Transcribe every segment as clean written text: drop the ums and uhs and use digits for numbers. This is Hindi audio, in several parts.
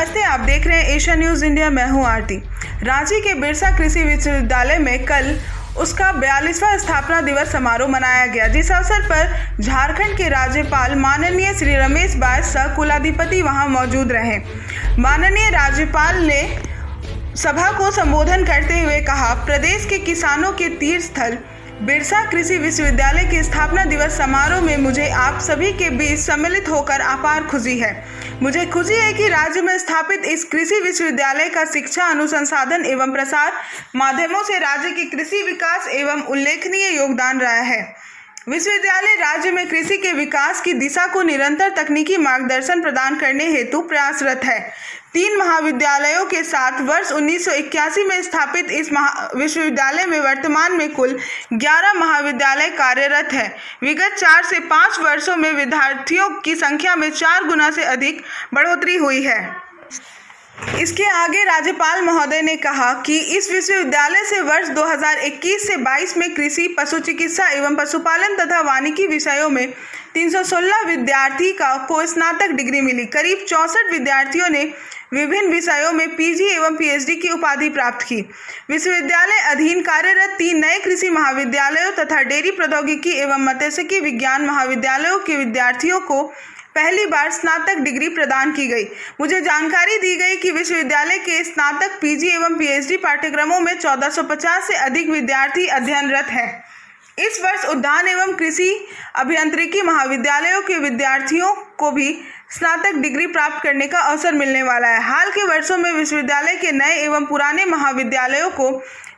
नमस्ते, आप देख रहे हैं एशिया न्यूज़ इंडिया। मैं हूं आरती। रांची के बिरसा कृषि विश्वविद्यालय में कल उसका 42वां स्थापना दिवस समारोह मनाया गया, जिस अवसर पर झारखंड के राज्यपाल माननीय श्री रमेश बैस सह कुलाधिपति वहां मौजूद रहे। माननीय राज्यपाल ने सभा को संबोधन करते हुए कहा, प्रदेश के किसानों के तीर्थ स्थल बिरसा कृषि विश्वविद्यालय के स्थापना दिवस समारोह में मुझे आप सभी के बीच सम्मिलित होकर अपार खुशी है। मुझे खुशी है कि राज्य में स्थापित इस कृषि विश्वविद्यालय का शिक्षा, अनुसंधान एवं प्रसार माध्यमों से राज्य के कृषि विकास एवं उल्लेखनीय योगदान रहा है। विश्वविद्यालय राज्य में कृषि के विकास की दिशा को निरंतर तकनीकी मार्गदर्शन प्रदान करने हेतु प्रयासरत है। 3 महाविद्यालयों के साथ वर्ष 1981 में स्थापित इस विश्वविद्यालय में वर्तमान में कुल 11 महाविद्यालय कार्यरत है। विगत 4 से 5 वर्षों में विद्यार्थियों की संख्या में 4 गुना से अधिक बढ़ोतरी हुई है। इसके आगे राज्यपाल महोदय ने कहा कि इस विश्वविद्यालय से वर्ष 2021 से 22 में कृषि, पशु चिकित्सा एवं पशुपालन तथा वानिकी विषयों में 316 विद्यार्थी को स्नातक डिग्री मिली। करीब 64 विद्यार्थियों ने विभिन्न विषयों में पीजी एवं पीएचडी की उपाधि प्राप्त की। विश्वविद्यालय अधीन कार्यरत 3 नए कृषि महाविद्यालयों तथा डेयरी प्रौद्योगिकी एवं मत्स्यिकी विज्ञान महाविद्यालयों के विद्यार्थियों को पहली बार स्नातक डिग्री प्रदान की गई। मुझे जानकारी दी गई कि विश्वविद्यालय के स्नातक, पीजी एवं पीएचडी पाठ्यक्रमों में 1450 से अधिक विद्यार्थी अध्ययनरत हैं। इस वर्ष उद्यान एवं कृषि अभियांत्रिकी महाविद्यालयों के विद्यार्थियों को भी स्नातक डिग्री प्राप्त करने का अवसर मिलने वाला है। हाल के वर्षों में विश्वविद्यालय के नए एवं पुराने महाविद्यालयों को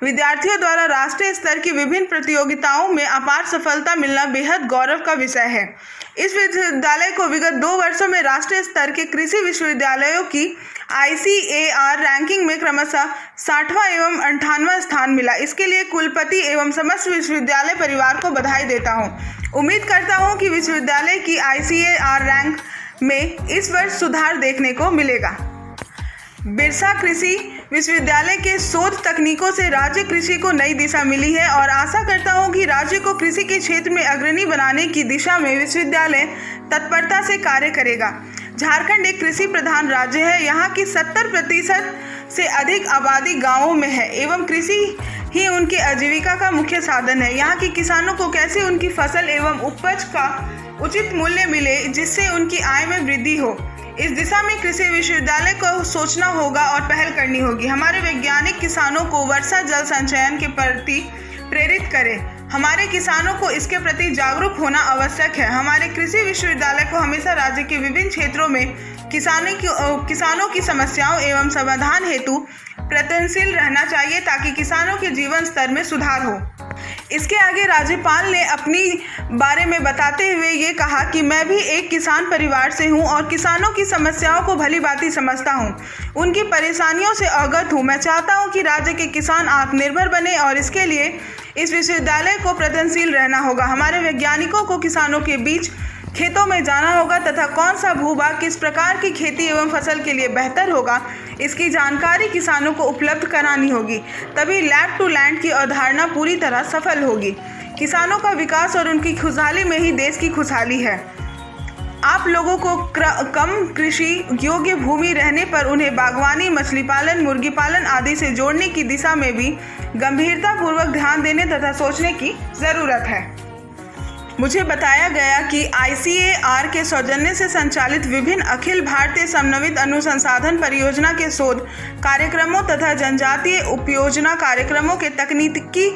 विद्यार्थियों द्वारा राष्ट्रीय स्तर की विभिन्न प्रतियोगिताओं में अपार सफलता मिलना बेहद गौरव का विषय है। इस विश्वविद्यालय को विगत 2 वर्षों में राष्ट्रीय स्तर के कृषि विश्वविद्यालयों की ICAR रैंकिंग में क्रमशः 60वां एवं 58वां स्थान मिला। इसके लिए कुलपति एवं समस्त विश्वविद्यालय परिवार को बधाई देता हूं। उम्मीद करता हूं कि विश्वविद्यालय की ICAR रैंक में इस वर्ष सुधार देखने को मिलेगा। बिरसा कृषि विश्वविद्यालय के शोध तकनीकों से राज्य कृषि को नई दिशा मिली है और आशा करता हूं कि राज्य को कृषि के क्षेत्र में अग्रणी बनाने की दिशा में विश्वविद्यालय तत्परता से कार्य करेगा। झारखंड एक कृषि प्रधान राज्य है। यहाँ की 70% से अधिक आबादी गाँवों में है एवं कृषि ही उनकी आजीविका का मुख्य साधन है। यहाँ के किसानों को कैसे उनकी फसल एवं उपज का उचित मूल्य मिले, जिससे उनकी आय में वृद्धि हो, इस दिशा में कृषि विश्वविद्यालय को सोचना होगा और पहल करनी होगी। हमारे वैज्ञानिक किसानों को वर्षा जल संचयन के प्रति प्रेरित करें। हमारे किसानों को इसके प्रति जागरूक होना आवश्यक है। हमारे कृषि विश्वविद्यालय को हमेशा राज्य के विभिन्न क्षेत्रों में किसानों की समस्याओं एवं समाधान हेतु प्रयत्नशील रहना चाहिए, ताकि किसानों के जीवन स्तर में सुधार हो। इसके आगे राज्यपाल ने अपनी बारे में बताते हुए ये कहा कि मैं भी एक किसान परिवार से हूं और किसानों की समस्याओं को भली भांति समझता हूं, उनकी परेशानियों से अवगत हूं। मैं चाहता हूं कि राज्य के किसान आत्मनिर्भर बने और इसके लिए इस विश्वविद्यालय को प्रयत्नशील रहना होगा। हमारे वैज्ञानिकों को किसानों के बीच खेतों में जाना होगा तथा कौन सा भूभाग किस प्रकार की खेती एवं फसल के लिए बेहतर होगा, इसकी जानकारी किसानों को उपलब्ध करानी होगी। तभी लैब टू लैंड की अवधारणा पूरी तरह सफल होगी। किसानों का विकास और उनकी खुशहाली में ही देश की खुशहाली है। आप लोगों को कम कृषि योग्य भूमि रहने पर उन्हें बागवानी, मछली पालन, मुर्गी पालन आदि से जोड़ने की दिशा में भी गंभीरतापूर्वक ध्यान देने तथा सोचने की जरूरत है। मुझे बताया गया कि ICAR के सौजन्य से संचालित विभिन्न अखिल भारतीय समन्वित अनुसंधान परियोजना के शोध कार्यक्रमों तथा जनजातीय उपयोजना कार्यक्रमों के तकनीकी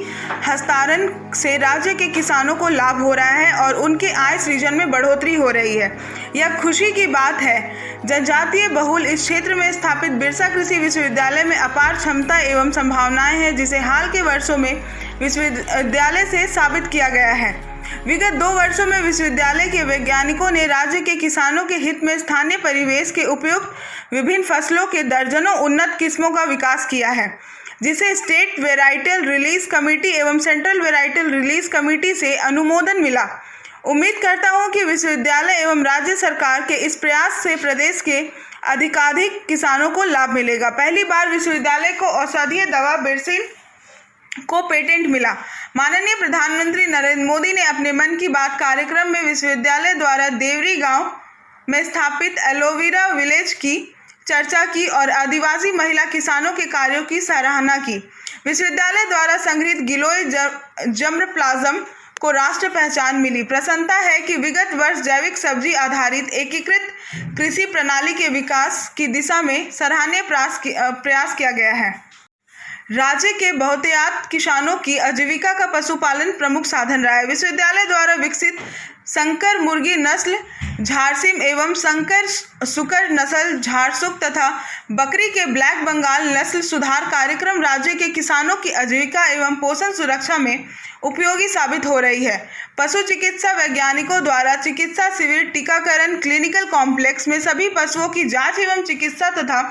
हस्तांतरण से राज्य के किसानों को लाभ हो रहा है और उनके आय सृजन में बढ़ोतरी हो रही है। यह खुशी की बात है। जनजातीय बहुल इस क्षेत्र में स्थापित बिरसा कृषि विश्वविद्यालय में अपार क्षमता एवं संभावनाएं हैं, जिसे हाल के वर्षों में विश्वविद्यालय से साबित किया गया है। विगत 2 वर्षों में विश्वविद्यालय के वैज्ञानिकों ने राज्य के किसानों के हित में स्थानीय परिवेश के उपयुक्त विभिन्न फसलों के दर्जनों उन्नत किस्मों का विकास किया है, जिसे स्टेट वेराइटल रिलीज कमेटी एवं सेंट्रल वेराइटल रिलीज कमेटी से अनुमोदन मिला। उम्मीद करता हूं कि विश्वविद्यालय एवं राज्य सरकार के इस प्रयास से प्रदेश के अधिकाधिक किसानों को लाभ मिलेगा। पहली बार विश्वविद्यालय को औषधीय दवा बिरसिन को पेटेंट मिला। माननीय प्रधानमंत्री नरेंद्र मोदी ने अपने मन की बात कार्यक्रम में विश्वविद्यालय द्वारा देवरी गांव में स्थापित एलोवेरा विलेज की चर्चा की और आदिवासी महिला किसानों के कार्यों की सराहना की। विश्वविद्यालय द्वारा संग्रहित गिलोय जर्मप्लाज्म को राष्ट्र पहचान मिली। प्रसन्नता है कि विगत वर्ष जैविक सब्जी आधारित एकीकृत कृषि प्रणाली के विकास की दिशा में सराहनीय प्रयास किया गया है। राज्य के बहुतायत किसानों की आजीविका का पशुपालन प्रमुख साधन रहा है। विश्वविद्यालय द्वारा विकसित संकर मुर्गी नस्ल झारसिम एवं संकर सुकर नस्ल झारसुक तथा बकरी के ब्लैक बंगाल नस्ल सुधार कार्यक्रम राज्य के किसानों की आजीविका एवं पोषण सुरक्षा में उपयोगी साबित हो रही है। पशु चिकित्सा वैज्ञानिकों द्वारा चिकित्सा शिविर, टीकाकरण, क्लिनिकल कॉम्प्लेक्स में सभी पशुओं की जांच एवं चिकित्सा तथा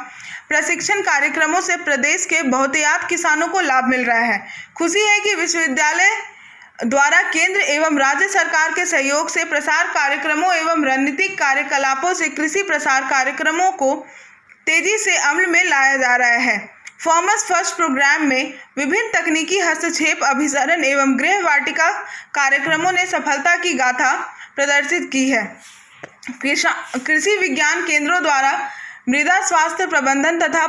प्रशिक्षण कार्यक्रमों से प्रदेश के बहुतायत किसानों को लाभ मिल रहा है। खुशी है कि विश्वविद्यालय द्वारा केंद्र एवं राज्य सरकार के सहयोग से प्रसार कार्यक्रमों एवं रणनीतिक कार्यकलापों से कृषि प्रसार कार्यक्रमों को तेजी से अमल में लाया जा रहा है। फार्मर्स फर्स्ट प्रोग्राम में विभिन्न तकनीकी हस्तक्षेप, अभिसरण एवं गृह वाटिका कार्यक्रमों ने सफलता की गाथा प्रदर्शित की है। कृषि विज्ञान केंद्रों द्वारा मृदा स्वास्थ्य प्रबंधन तथा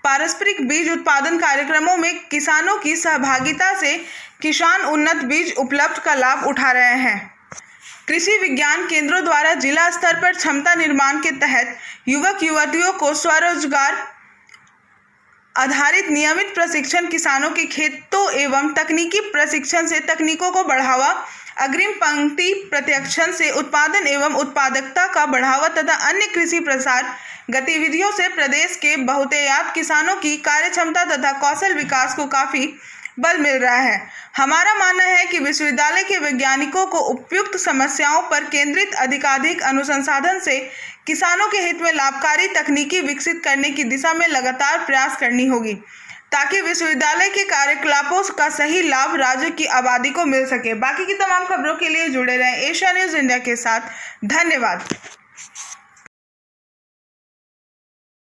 पारस्परिक बीज उत्पादन कार्यक्रमों में किसानों की सहभागिता से किसान उन्नत बीज उपलब्ध का लाभ उठा रहे हैं। कृषि विज्ञान केंद्रों द्वारा जिला स्तर पर क्षमता निर्माण के तहत युवक युवतियों को स्वरोजगार आधारित नियमित प्रशिक्षण, किसानों के खेतों एवं तकनीकी प्रशिक्षण से तकनीकों को बढ़ावा, अग्रिम पंक्ति प्रशिक्षण से उत्पादन एवं उत्पादकता का बढ़ावा तथा अन्य कृषि प्रसार गतिविधियों से प्रदेश के बहुतायत किसानों की कार्यक्षमता तथा कौशल विकास को काफी बल मिल रहा है। हमारा मानना है कि विश्वविद्यालय के वैज्ञानिकों को उपयुक्त समस्याओं पर केंद्रित अधिकाधिक अनुसंधान से किसानों के हित में लाभकारी तकनीकी विकसित करने की दिशा में लगातार प्रयास करनी होगी, ताकि विश्वविद्यालय के कार्यकलापों का सही लाभ राज्य की आबादी को मिल सके। बाकी की तमाम खबरों के लिए जुड़े रहें एशिया न्यूज़ इंडिया के साथ। धन्यवाद।